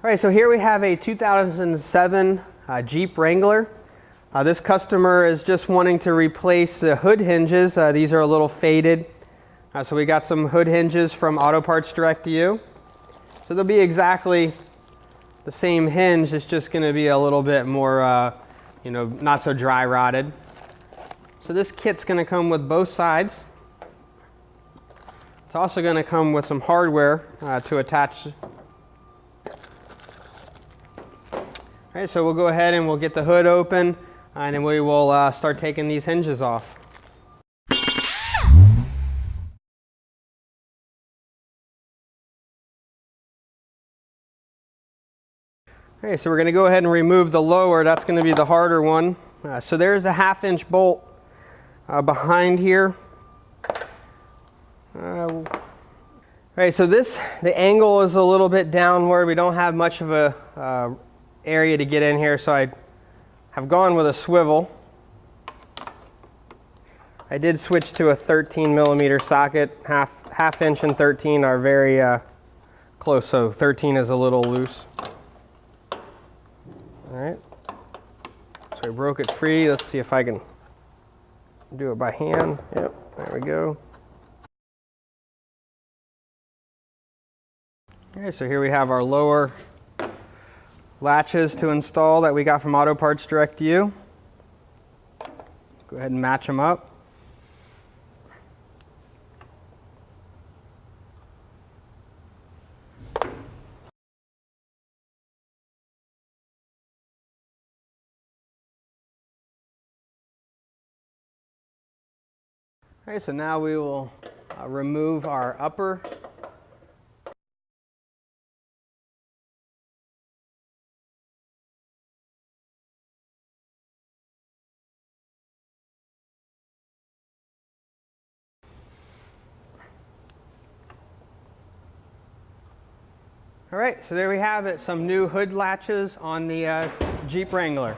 All right, so here we have a 2007 Jeep Wrangler. This customer is just wanting to replace the hood hinges. These are a little faded. So we got some hood hinges from Auto Parts Direct to You. So they'll be exactly the same hinge. It's just going to be a little bit more, not so dry rotted. So this kit's going to come with both sides. It's also going to come with some hardware to attach. All right, so we'll go ahead and we'll get the hood open, and then we will start taking these hinges off. Okay, so we're going to go ahead and remove the lower. That's going to be the harder one. So there's a 1/2-inch bolt behind here. Alright, so the angle is a little bit downward. We don't have much of a area to get in here, so I have gone with a swivel. I did switch to a 13mm socket. Half inch and 13 are very close, so 13 is a little loose. Alright, so I broke it free. Let's see if I can do it by hand. Yep, there we go. Okay, so here we have our lower latches to install that we got from Auto Parts Direct to You. Go ahead and match them up. Okay, so now we will remove our upper . All right, so there we have it, some new hood latches on the Jeep Wrangler.